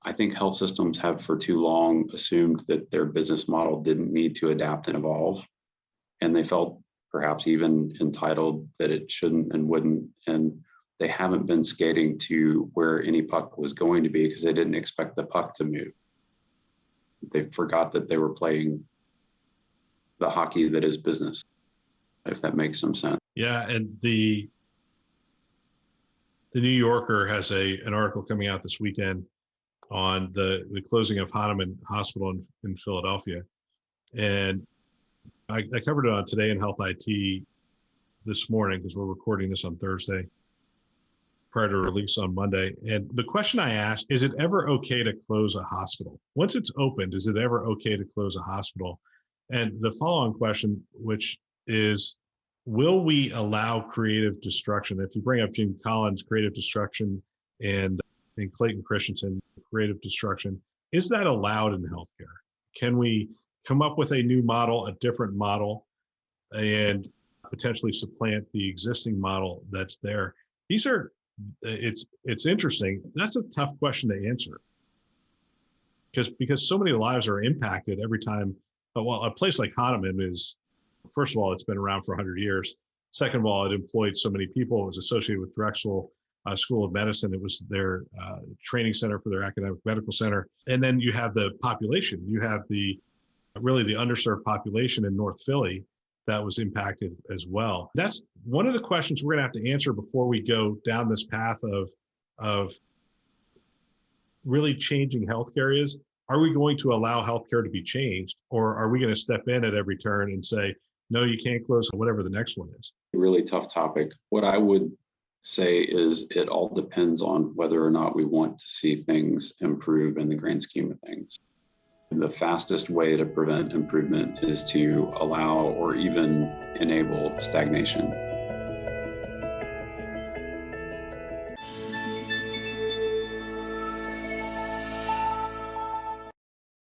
I think health systems have for too long assumed that their business model didn't need to adapt and evolve. And they felt perhaps even entitled that it shouldn't and wouldn't. And they haven't been skating to where any puck was going to be because they didn't expect the puck to move. They forgot that they were playing the hockey that is business, if that makes some sense. Yeah, and the New Yorker has an article coming out this weekend on the closing of Hahnemann Hospital in Philadelphia. And I covered it on Today in Health IT this morning because we're recording this on Thursday prior to release on Monday. And the question I asked, is it ever okay to close a hospital? Once it's opened, is it ever okay to close a hospital? And the follow-on question, which is, will we allow creative destruction? If you bring up Jim Collins, creative destruction, and Clayton Christensen, creative destruction, is that allowed in healthcare? Can we come up with a new model, a different model, and potentially supplant the existing model that's there? It's interesting. That's a tough question to answer because so many lives are impacted every time. Well, a place like Hahnemann is, first of all, it's been around for 100 years. Second of all, it employed so many people. It was associated with Drexel School of Medicine. It was their training center for their academic medical center. And then you have the population. You have the underserved population in North Philly that was impacted as well. That's one of the questions we're going to have to answer before we go down this path of really changing healthcare is, are we going to allow healthcare to be changed, or are we going to step in at every turn and say, no, you can't close whatever the next one is? Really tough topic. What I would say is it all depends on whether or not we want to see things improve in the grand scheme of things. The fastest way to prevent improvement is to allow or even enable stagnation.